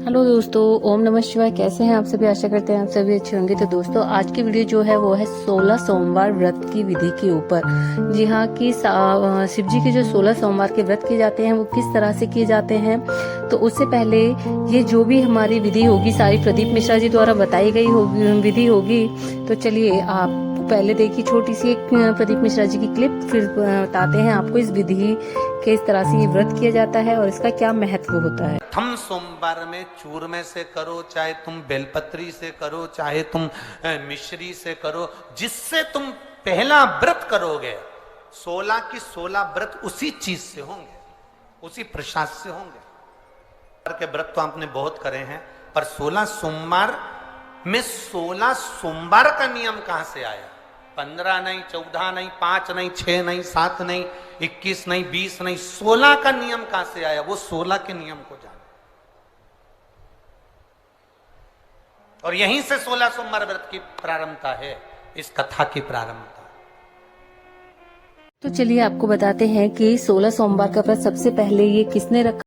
Hello दोस्तों, ओम नमः शिवाय। कैसे हैं आप सभी? आशा करते हैं आप सभी अच्छे होंगे। तो दोस्तों, आज की वीडियो जो है वो है 16 सोमवार व्रत की विधि के ऊपर। जी हाँ, कि शिव जी के जो 16 सोमवार के व्रत किए जाते हैं वो किस तरह से किए जाते हैं। तो उससे पहले ये जो भी हमारी विधि होगी सारी प्रदीप मिश्रा जी द्वारा बताई गई होगी विधि होगी। तो चलिए, आप पहले देखिए छोटी सी एक प्रदीप मिश्रा जी की क्लिप, फिर बताते हैं आपको इस विधि किस तरह से ये व्रत किया जाता है और इसका क्या महत्व होता है। प्रथम सोमवार में चूरमे से करो, चाहे तुम बेलपत्री से करो, चाहे तुम मिश्री से करो, जिससे तुम पहला व्रत करोगे 16 की 16 व्रत उसी चीज से होंगे, उसी प्रसाद से होंगे। के व्रत तो आपने बहुत करे हैं, पर 16 सोमवार में 16 सोमवार का नियम कहां से आया? 15 नहीं, 14 नहीं, 5 नहीं, 6 नहीं, 7 नहीं, 21 नहीं, 20 नहीं, 16 का नियम कहां से आया? वो 16 के नियम को जाने। और यहीं से 16 सोमवार व्रत की प्रारंभता है, इस कथा की प्रारंभता। तो चलिए आपको बताते हैं कि 16 सोमवार का व्रत सबसे पहले ये किसने रखा।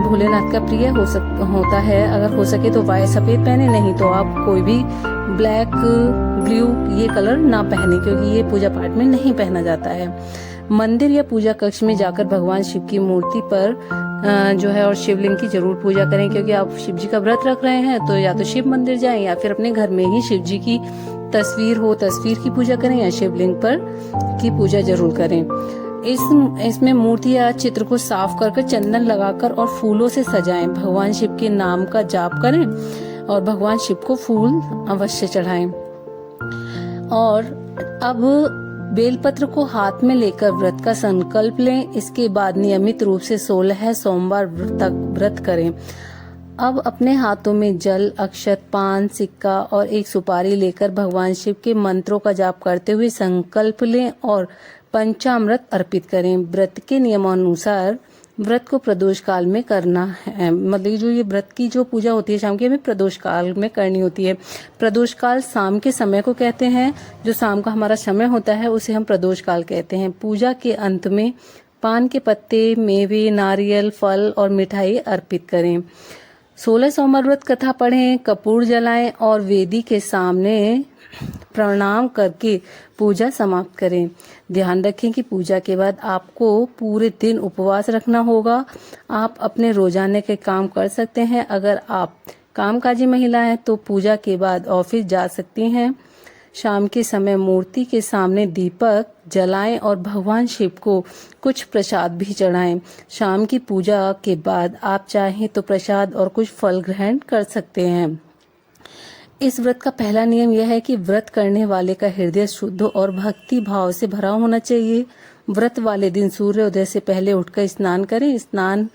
भोलेनाथ का प्रिय होता है। अगर हो सके तो वाइट सफेद पहने, नहीं तो आप कोई भी ब्लैक, ब्लू ये कलर ना पहने, क्योंकि ये पूजा पाठ में नहीं पहना जाता है। मंदिर या पूजा कक्ष में जाकर भगवान शिव की मूर्ति पर जो है और शिवलिंग की जरूर पूजा करें, क्योंकि आप शिव जी का व्रत रख रहे हैं तो या तो शिव मंदिर जाएं या फिर अपने घर में ही शिव जी की तस्वीर की पूजा करें या शिवलिंग पर की पूजा जरूर करें। इसमें मूर्ति या चित्र को साफ कर चंदन लगाकर और फूलों से सजाएं। भगवान शिव के नाम का जाप करें और भगवान शिव को फूल अवश्य चढ़ाएं। और अब बेलपत्र को हाथ में लेकर व्रत का संकल्प लें। इसके बाद नियमित रूप से 16 सोमवार तक व्रत करें। अब अपने हाथों में जल, अक्षत, पान, सिक्का और एक सुपारी लेकर भगवान शिव के मंत्रों का जाप करते हुए संकल्प लें और पंचामृत अर्पित करें। व्रत के नियमानुसार व्रत को प्रदोष काल में करना है। मतलब जो ये व्रत की जो पूजा होती है शाम की, हमें प्रदोष काल में करनी होती है। प्रदोष काल शाम के समय को कहते हैं। जो शाम का हमारा समय होता है उसे हम प्रदोष काल कहते हैं। पूजा के अंत में पान के पत्ते, मेवे, नारियल, फल और मिठाई अर्पित करें। 16 सोमवार व्रत कथा पढ़ें, कपूर जलाएं और वेदी के सामने प्रणाम करके पूजा समाप्त करें। ध्यान रखें कि पूजा के बाद आपको पूरे दिन उपवास रखना होगा। आप अपने रोजाने के काम कर सकते हैं। अगर आप कामकाजी महिला हैं तो पूजा के बाद ऑफिस जा सकती हैं। शाम के समय मूर्ति के सामने दीपक जलाएं और भगवान शिव को कुछ प्रसाद भी चढ़ाएं। शाम की पूजा के बाद आप चाहें तो प्रसाद और कुछ फल ग्रहण कर सकते हैं। इस व्रत का पहला नियम यह है कि व्रत करने वाले का हृदय शुद्ध और भक्ति भाव से भरा होना चाहिए। व्रत वाले दिन सूर्योदय से पहले उठकर स्नान करें। स्नान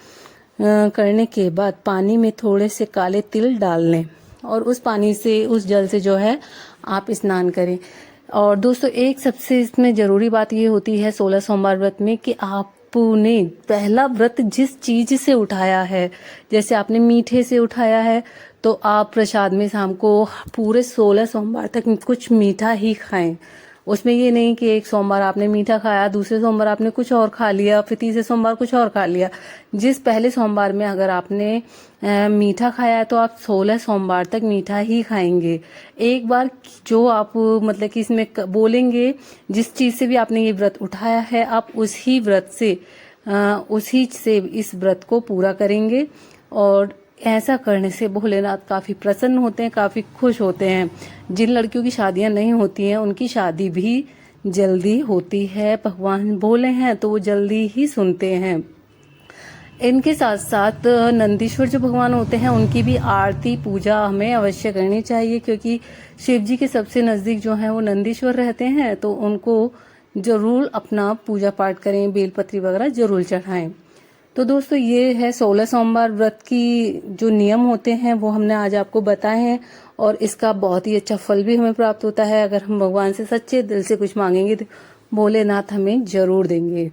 करने के बाद पानी में थोड़े से काले तिल डाल लें और उस पानी से, उस जल से जो है आप स्नान करें। और दोस्तों, एक सबसे इसमें जरूरी बात ये होती है 16 सोमवार व्रत में कि आपने पहला व्रत जिस चीज से उठाया है, जैसे आपने मीठे से उठाया है, तो आप प्रसाद में शाम को पूरे 16 सोमवार तक कुछ मीठा ही खाएं। उसमें ये नहीं कि एक सोमवार आपने मीठा खाया, दूसरे सोमवार आपने कुछ और खा लिया, फिर तीसरे सोमवार कुछ और खा लिया। जिस पहले सोमवार में अगर आपने मीठा खाया है तो आप 16 सोमवार तक मीठा ही खाएंगे। एक बार जो आप मतलब कि इसमें बोलेंगे, जिस चीज से भी आपने ये व्रत उठाया है, आप उसी से इस व्रत को पूरा करेंगे। और ऐसा करने से भोलेनाथ काफी प्रसन्न होते हैं, काफी खुश होते हैं। जिन लड़कियों की शादियां नहीं होती हैं उनकी शादी भी जल्दी होती है। भगवान भोले हैं तो वो जल्दी ही सुनते हैं। इनके साथ साथ नंदीश्वर जो भगवान होते हैं उनकी भी आरती पूजा हमें अवश्य करनी चाहिए, क्योंकि शिव जी के सबसे नजदीक जो है वो नंदीश्वर रहते हैं। तो उनको जरूर अपना पूजा पाठ करें, बेलपत्री वगैरह जरूर चढ़ाएं। तो दोस्तों, ये है 16 सोमवार व्रत की जो नियम होते हैं वो हमने आज आपको बताए हैं। और इसका बहुत ही अच्छा फल भी हमें प्राप्त होता है। अगर हम भगवान से सच्चे दिल से कुछ मांगेंगे तो भोलेनाथ हमें जरूर देंगे।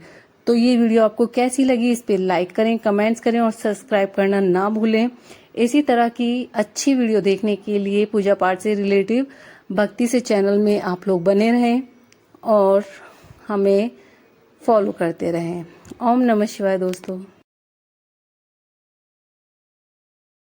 तो ये वीडियो आपको कैसी लगी, इस पे लाइक करें, कमेंट्स करें और सब्सक्राइब करना ना भूलें। इसी तरह की अच्छी वीडियो देखने के लिए पूजा पाठ से रिलेटिव भक्ति से चैनल में आप लोग बने रहें और हमें फॉलो करते रहें। ओम नमः शिवाय दोस्तों।